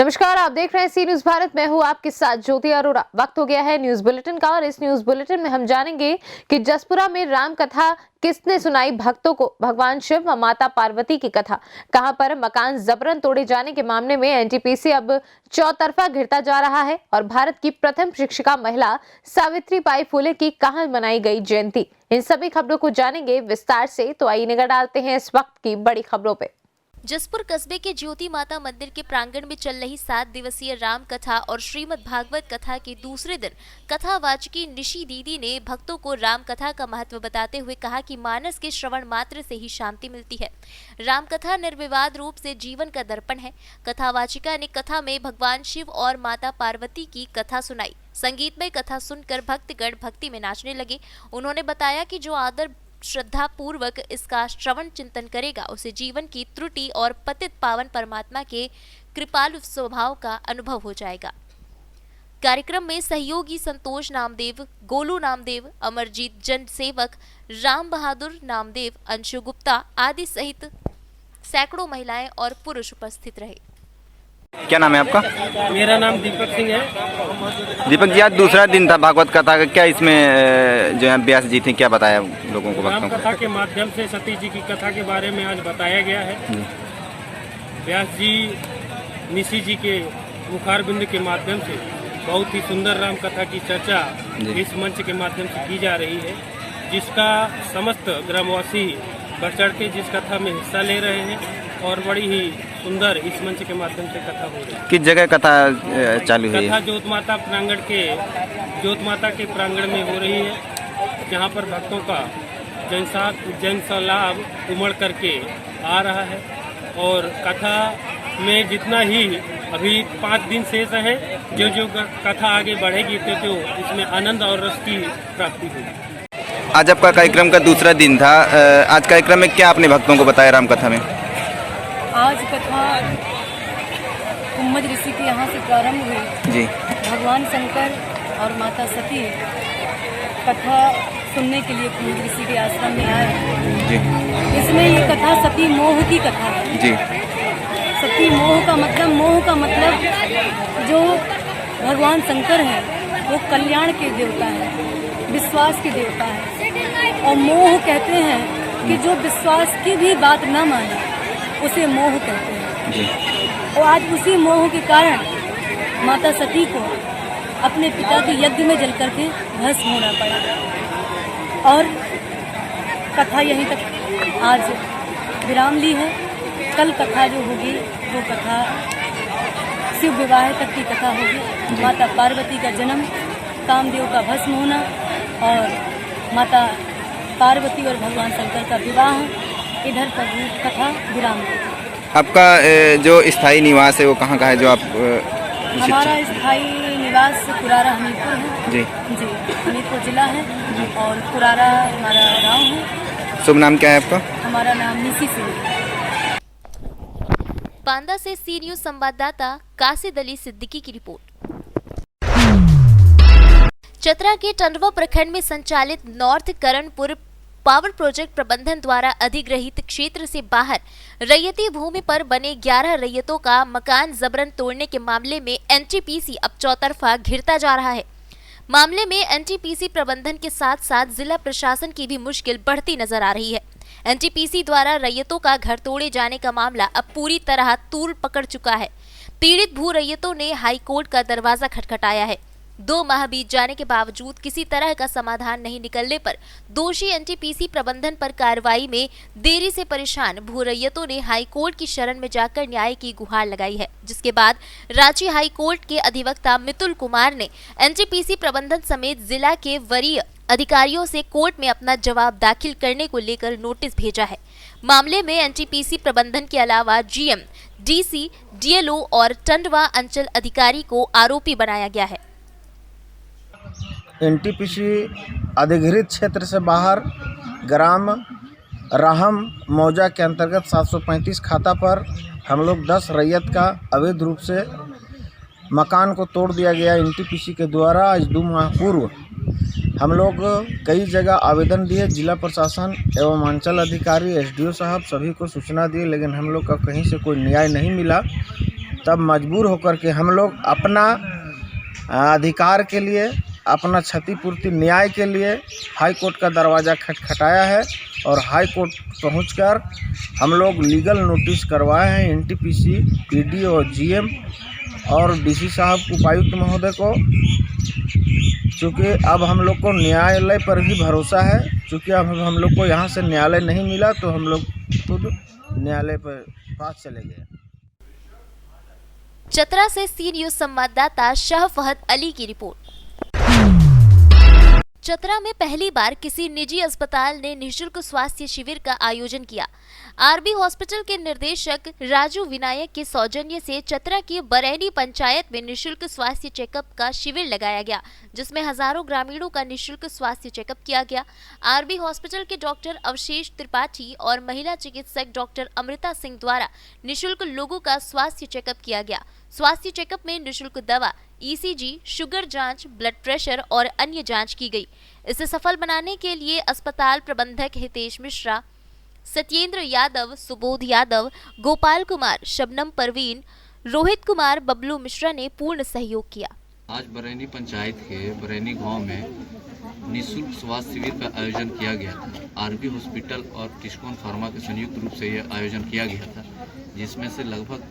नमस्कार, आप देख रहे हैं सी न्यूज भारत। मैं हूं आपके साथ ज्योति अरोड़ा। वक्त हो गया है न्यूज बुलेटिन का और इस न्यूज बुलेटिन में हम जानेंगे कि जसपुरा में राम कथा किसने सुनाई भक्तों को। भगवान शिव व माता पार्वती की कथा। कहां पर मकान जबरन तोड़े जाने के मामले में एनटीपीसी अब चौतरफा घिरता जा रहा है और भारत की प्रथम शिक्षिका महिला सावित्री बाई फुले की कहां मनाई गई जयंती। इन सभी खबरों को जानेंगे विस्तार से, तो आइए नजर डालते हैं इस वक्त की बड़ी खबरों पे। जसपुर कस्बे के ज्योति माता मंदिर के प्रांगण में चल रही 7 दिवसीय राम कथा और श्रीमद् भागवत कथा के दूसरे दिन कथावाचकी निशी दीदी ने भक्तों को राम कथा का महत्व बताते हुए कहा कि मानस के श्रवण मात्र से ही शांति मिलती है। राम कथा निर्विवाद रूप से जीवन का दर्पण है। कथावाचिका ने कथा में भगवान शिव और माता पार्वती की कथा सुनाई। संगीतमय कथा सुनकर भक्तगण भक्ति में नाचने लगे। उन्होंने बताया कि जो आदर श्रद्धा पूर्वक इसका श्रवण चिंतन करेगा उसे जीवन की त्रुटि और पतित पावन परमात्मा के कृपालु स्वभाव का अनुभव हो जाएगा। कार्यक्रम में सहयोगी संतोष नामदेव, गोलू नामदेव, अमरजीत जन सेवक, राम बहादुर नामदेव, अंशु गुप्ता आदि सहित सैकड़ों महिलाएं और पुरुष उपस्थित रहे। क्या नाम है आपका? मेरा नाम दीपक सिंह है। दीपक जी, आज दूसरा दिन था भागवत कथा का, क्या इसमें जो है व्यास जी थे क्या बताया लोगों को? राम कथा के माध्यम से सती जी की कथा के बारे में आज बताया गया है। व्यास जी निशी जी के मुखारबिंद के माध्यम से बहुत ही सुंदर राम कथा की चर्चा इस मंच के माध्यम से की जा रही है, जिसका समस्त ग्रामवासी बढ़ चढ़ के जिस कथा में हिस्सा ले रहे हैं और बड़ी ही सुंदर इस मंच के माध्यम से कथा हो रही है। किस जगह कथा चालू हुई है? कथा ज्योत माता के प्रांगण में हो रही है, जहाँ पर भक्तों का जन सैलाब उमड़ करके आ रहा है और कथा में जितना ही अभी 5 दिन शेष है, जो कथा आगे बढ़ेगी तो इसमें आनंद और रस की प्राप्ति होगी। आज आपका कार्यक्रम का दूसरा दिन था। आज कार्यक्रम में क्या आपने भक्तों को बताया राम कथा में? आज कथा कुम्मज ऋषि के यहाँ से प्रारंभ हुई जी। भगवान शंकर और माता सती कथा सुनने के लिए कुम्मज ऋषि के आश्रम में आए जी। इसमें ये कथा सती मोह की कथा है जी। सती मोह का मतलब जो भगवान शंकर है वो कल्याण के देवता है, विश्वास के देवता है। और मोह कहते हैं कि जो विश्वास की भी बात न माने उसे मोह कहते हैं जी। और आज उसी मोह के कारण माता सती को अपने पिता के यज्ञ में जल करके भस्म होना पड़ा और कथा यहीं तक आज विराम ली है। कल कथा जो होगी वो कथा शिव विवाह तक की कथा होगी। माता पार्वती का जन्म, कामदेव का भस्म होना और माता पार्वती और भगवान शंकर का विवाह, इधर पर कथा विराम देगी। आपका जो स्थायी निवास है वो कहाँ का है? जो आप हमारा स्थायी निवास कुरारा हमीरपुर है जी। हमीरपुर जिला है और कुरारा हमारा गांव है। शुभ नाम क्या है आपका? हमारा नाम निशी सिंह है। बांदा से सी न्यूज संवाददाता कासिद अली सिद्दीकी की रिपोर्ट। चतरा के टंडवा प्रखंड में संचालित नॉर्थ करणपुर पावर प्रोजेक्ट प्रबंधन द्वारा अधिग्रहित क्षेत्र से बाहर रैयती भूमि पर बने 11 रैयतों का मकान जबरन तोड़ने के मामले में एनटीपीसी अब चौतरफा घिरता जा रहा है। मामले में एनटीपीसी प्रबंधन के साथ साथ जिला प्रशासन की भी मुश्किल बढ़ती नजर आ रही है। एनटीपीसी द्वारा रैयतों का घर तोड़े जाने का मामला अब पूरी तरह तूल पकड़ चुका है। पीड़ित भू रैयतों ने हाईकोर्ट का दरवाजा खटखटाया है। 2 माह बीत जाने के बावजूद किसी तरह का समाधान नहीं निकलने पर दोषी एनटीपीसी प्रबंधन पर कार्रवाई में देरी से परेशान भू रैयतों ने हाईकोर्ट की शरण में जाकर न्याय की गुहार लगाई है, जिसके बाद रांची हाईकोर्ट के अधिवक्ता मितुल कुमार ने एनटीपीसी प्रबंधन समेत जिला के वरीय अधिकारियों से कोर्ट में अपना जवाब दाखिल करने को लेकर नोटिस भेजा है। मामले में एनटीपीसी प्रबंधन के अलावा जीएम, डीसी, डीएलओ और टंडवा अंचल अधिकारी को आरोपी बनाया गया है। एनटीपीसी अधिग्रहित क्षेत्र से बाहर ग्राम राहम मौजा के अंतर्गत 735 खाता पर हम लोग 10 रैयत का अवैध रूप से मकान को तोड़ दिया गया एनटीपीसी के द्वारा। आज 2 माह पूर्व हम लोग कई जगह आवेदन दिए, जिला प्रशासन एवं अंचल अधिकारी, एसडीओ साहब सभी को सूचना दिए, लेकिन हम लोग का कहीं से कोई न्याय नहीं मिला। तब मजबूर होकर के हम लोग अपना अधिकार के लिए, अपना क्षतिपूर्ति न्याय के लिए हाई कोर्ट का दरवाज़ा खटखटाया है और हाई कोर्ट पहुंचकर हम लोग लीगल नोटिस करवाए हैं एनटीपीसी, पीडी और जीएम और डीसी साहब, उपायुक्त महोदय को। चूँकि अब हम लोग को न्यायालय पर भी भरोसा है, चूँकि अब हम लोग को यहाँ से न्यायालय नहीं मिला तो हम लोग खुद न्यायालय पर पास चले गए। चतरा से सी न्यूज संवाददाता शाह फहद अली की रिपोर्ट। चतरा में पहली बार किसी निजी अस्पताल ने निःशुल्क स्वास्थ्य शिविर का आयोजन किया। आरबी हॉस्पिटल के निर्देशक राजू विनायक के सौजन्य से चतरा की बरैनी पंचायत में निःशुल्क स्वास्थ्य चेकअप का शिविर लगाया गया, जिसमें हजारों ग्रामीणों का निःशुल्क स्वास्थ्य चेकअप किया गया। आरबी हॉस्पिटल के डॉक्टर अवशेष त्रिपाठी और महिला चिकित्सक डॉक्टर अमृता सिंह द्वारा निःशुल्क लोगों का स्वास्थ्य चेकअप किया गया। स्वास्थ्य चेकअप में निःशुल्क दवा, ईसीजी, शुगर जांच, ब्लड प्रेशर और अन्य जांच की गई। इसे सफल बनाने के लिए अस्पताल प्रबंधक हितेश मिश्रा, सत्येंद्र यादव, सुबोध यादव, गोपाल कुमार, शबनम परवीन, रोहित कुमार, बबलू मिश्रा ने पूर्ण सहयोग किया। आज बरैनी पंचायत के बरैनी गांव में निःशुल्क स्वास्थ्य शिविर का आयोजन किया गया था। आरबी हॉस्पिटल और टिस्कोन फार्मा के संयुक्त रूप से यह आयोजन किया गया था, जिसमें से लगभग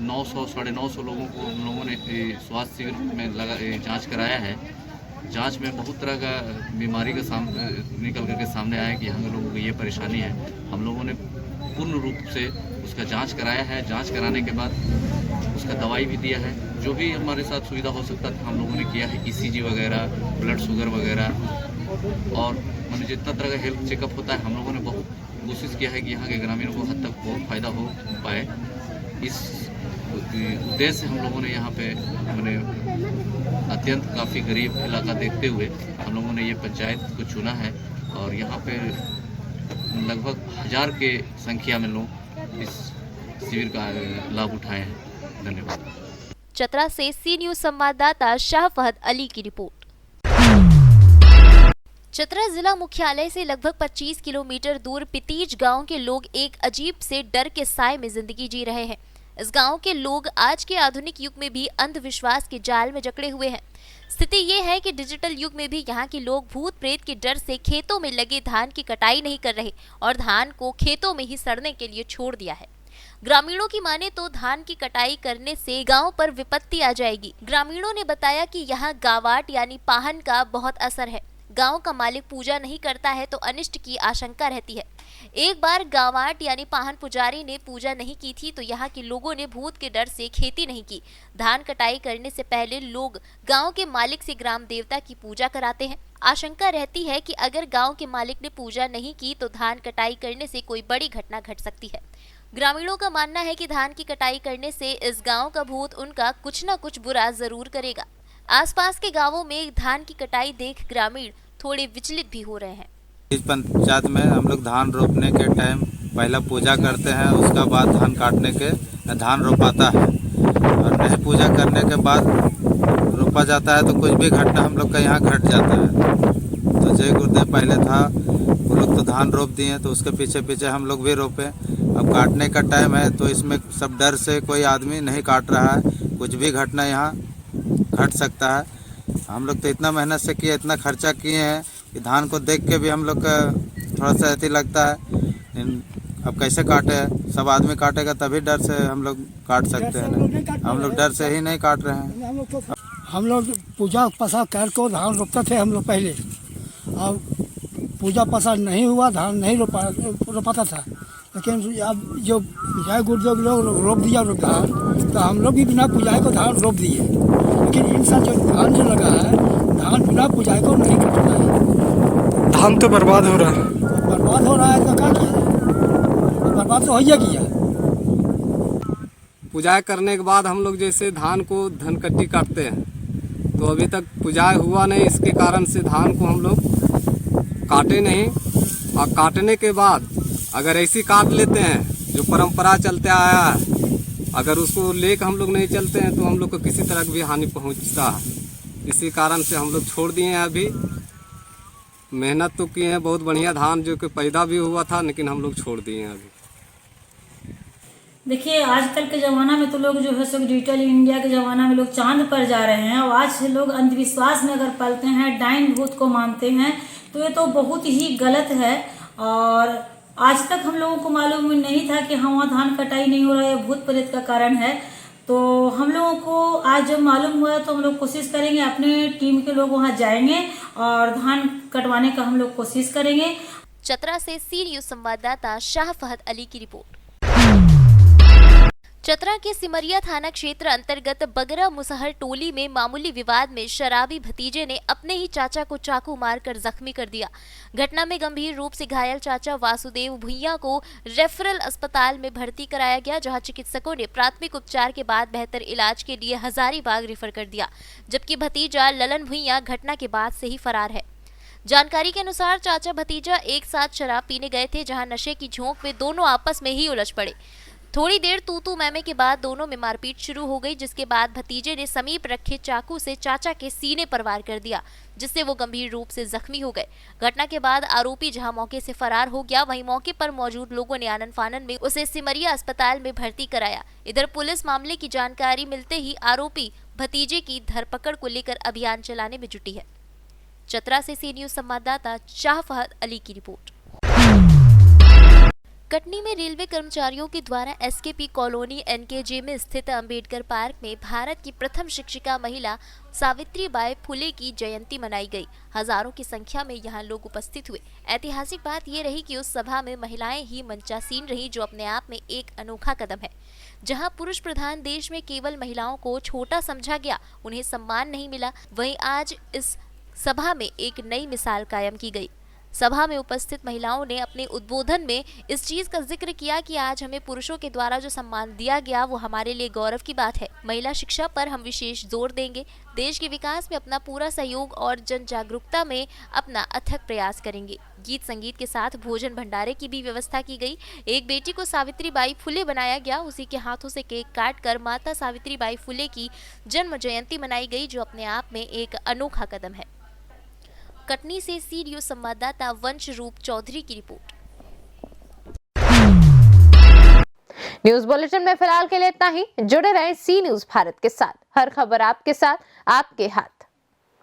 900-950 लोगों को उन लोगों ने स्वास्थ्य शिविर में जांच कराया है। जांच में बहुत तरह का बीमारी का निकल करके सामने आया कि यहाँ के लोगों को ये परेशानी है। हम लोगों ने पूर्ण रूप से उसका जांच कराया है। जांच कराने के बाद उसका दवाई भी दिया है। जो भी हमारे साथ सुविधा हो सकता था हम लोगों ने किया है। ईसीजी वगैरह, ब्लड शुगर वगैरह और मैंने जितना तरह का हेल्थ चेकअप होता है हम लोगों ने बहुत कोशिश किया है कि यहाँ के ग्रामीणों को हद तक बहुत फ़ायदा हो पाए। इस उद्देश्य से हम लोगों ने यहाँ पे मैंने अत्यंत काफ़ी गरीब इलाका देखते हुए हम लोगों ने ये पंचायत को चुना है और यहाँ पे लगभग 1000 के संख्या में लोग इस शिविर का लाभ उठाए हैं। धन्यवाद। चतरा से सी न्यूज संवाददाता शाह फहद अली की रिपोर्ट। चतरा जिला मुख्यालय से लगभग 25 किलोमीटर दूर पितीज गांव के लोग एक अजीब से डर के साए में जिंदगी जी रहे हैं। इस गांव के लोग आज के आधुनिक युग में भी अंधविश्वास के जाल में जकड़े हुए हैं। स्थिति ये है कि डिजिटल युग में भी यहाँ के लोग भूत प्रेत के डर से खेतों में लगे धान की कटाई नहीं कर रहे और धान को खेतों में ही सड़ने के लिए छोड़ दिया है। ग्रामीणों की माने तो धान की कटाई करने से गांव पर विपत्ति आ जाएगी। ग्रामीणों ने बताया कि यहाँ गावाट यानी पाहन का बहुत असर है। गांव का मालिक पूजा नहीं करता है तो अनिष्ट की आशंका रहती है। एक बार गावाट यानी पाहन पुजारी ने पूजा नहीं की थी तो यहाँ के लोगों ने भूत के डर से खेती नहीं की। धान कटाई करने से पहले लोग गांव के मालिक से ग्राम देवता की पूजा कराते हैं। आशंका रहती है कि अगर गांव के मालिक ने पूजा नहीं की तो धान कटाई करने से कोई बड़ी घटना घट सकती है। ग्रामीणों का मानना है कि धान की कटाई करने से इस गांव का भूत उनका कुछ न कुछ बुरा जरूर करेगा। आसपास के गांवों में धान की कटाई देख ग्रामीण थोड़े विचलित भी हो रहे हैं। इस पंचायत में हम लोग धान रोपने के टाइम पहला पूजा करते हैं, उसका बाद धान काटने के धान रोपाता है और नहीं पूजा करने के बाद रोपा जाता है तो कुछ भी घटना हम लोग का यहाँ घट जाता है। तो जय गुरुदेव पहले था वो लोग तो धान रोप दिए तो उसके पीछे पीछे हम लोग भी रोपे। अब काटने का टाइम है तो इसमें सब डर से कोई आदमी नहीं काट रहा है, कुछ भी घटना यहाँ घट सकता है। हम लोग तो इतना मेहनत से किए, इतना खर्चा किए हैं कि धान को देख के भी हम लोग का थोड़ा सा ऐसी लगता है अब कैसे काटे। सब आदमी काटेगा तभी डर से हम लोग काट सकते हैं। हम लोग डर से ही नहीं काट रहे हैं। हम लोग पूजा पसा कर को धान रोपते थे हम लोग पहले, और पूजा पसा नहीं हुआ धान नहीं रोपाता था। लेकिन अब जो जय गुरुदेव लोग रोप दिया धान तो हम लोग भी बिना पूजाए को धान रोप दिए। लेकिन इन साल जो धान जो लगा है धान बिना पूजाए को नहीं कटता है। धान तो बर्बाद हो रहा है। बर्बाद हो रहा है तो क्या किया, बर्बाद तो हो ही गया। पूजा करने के बाद हम लोग जैसे धान को धनकट्टी काटते हैं तो अभी तक पूजा हुआ नहीं, इसके कारण से धान को हम लोग काटे नहीं। और काटने के बाद अगर ऐसी काट लेते हैं जो परंपरा चलते आया है, अगर उसको लेकर हम लोग नहीं चलते हैं तो हम लोग को किसी तरह की भी हानि पहुंचता है। इसी कारण से हम लोग छोड़ दिए हैं। अभी मेहनत तो किए हैं, बहुत बढ़िया धान जो कि पैदा भी हुआ था, लेकिन हम लोग छोड़ दिए हैं। अभी देखिए, आजकल के ज़माना में तो लोग जो है सब डिजिटल इंडिया के ज़माना में लोग चांद पर जा रहे हैं, और आज से लोग अंधविश्वास में अगर पलते हैं, डाइन भूत को मानते हैं, तो ये तो बहुत ही गलत है। और आज तक हम लोगों को मालूम नहीं था कि वहाँ धान कटाई नहीं हो रहा है, भूत प्रेत का कारण है। तो हम लोगों को आज जब मालूम हुआ तो हम लोग कोशिश करेंगे, अपने टीम के लोग वहाँ जाएंगे और धान कटवाने का हम लोग कोशिश करेंगे। चतरा से सी न्यूज संवाददाता शाह फहद अली की रिपोर्ट। चतरा के सिमरिया थाना क्षेत्र अंतर्गत बगरा मुसहर टोली में मामूली विवाद में शराबी भतीजे ने अपने ही चाचा को चाकू मारकर जख्मी कर दिया। घटना में गंभीर रूप से घायल चाचा वासुदेव भुइया को रेफरल अस्पताल में भर्ती कराया गया, जहां चिकित्सकों ने प्राथमिक उपचार के बाद बेहतर इलाज के लिए हजारीबाग रेफर कर दिया, जबकि भतीजा ललन भुइया घटना के बाद से ही फरार है। जानकारी के अनुसार चाचा भतीजा एक साथ शराब पीने गए थे, जहां नशे की झोंक में दोनों आपस में ही उलझ पड़े। थोड़ी देर तू मैमे के बाद दोनों में मारपीट शुरू हो गई, जिसके बाद भतीजे ने समीप रखे चाकू से चाचा के सीने पर वार कर दिया, जिससे वो गंभीर रूप से जख्मी हो गए। घटना के बाद आरोपी जहां मौके से फरार हो गया, वहीं मौके पर मौजूद लोगों ने आनन फानन में उसे सिमरिया अस्पताल में भर्ती कराया। इधर पुलिस मामले की जानकारी मिलते ही आरोपी भतीजे की धरपकड़ को लेकर अभियान चलाने में जुटी है। चतरा से सी न्यूज संवाददाता शाह फहद अली की रिपोर्ट। कटनी में रेलवे कर्मचारियों के द्वारा एसकेपी कॉलोनी एनकेजे में स्थित अंबेडकर पार्क में भारत की प्रथम शिक्षिका महिला सावित्रीबाई फुले की जयंती मनाई गई। हजारों की संख्या में यहां लोग उपस्थित हुए। ऐतिहासिक बात यह रही कि उस सभा में महिलाएं ही मंचासीन रही, जो अपने आप में एक अनोखा कदम है। जहां पुरुष प्रधान देश में केवल महिलाओं को छोटा समझा गया, उन्हें सम्मान नहीं मिला, वहीं आज इस सभा में एक नई मिसाल कायम की गई। सभा में उपस्थित महिलाओं ने अपने उद्बोधन में इस चीज का जिक्र किया कि आज हमें पुरुषों के द्वारा जो सम्मान दिया गया वो हमारे लिए गौरव की बात है। महिला शिक्षा पर हम विशेष जोर देंगे, देश के विकास में अपना पूरा सहयोग और जन जागरूकता में अपना अथक प्रयास करेंगे। गीत संगीत के साथ भोजन भंडारे की भी व्यवस्था की गई। एक बेटी को सावित्रीबाई फुले बनाया गया, उसी के हाथों से केक काटकर माता सावित्रीबाई फुले की जन्म जयंती मनाई गई, जो अपने आप में एक अनोखा कदम है। कटनी से सी न्यूज संवाददाता वंश रूप चौधरी की रिपोर्ट। न्यूज बुलेटिन में फिलहाल के लिए इतना ही। जुड़े रहें सी न्यूज भारत के साथ। हर खबर आपके साथ, आपके हाथ।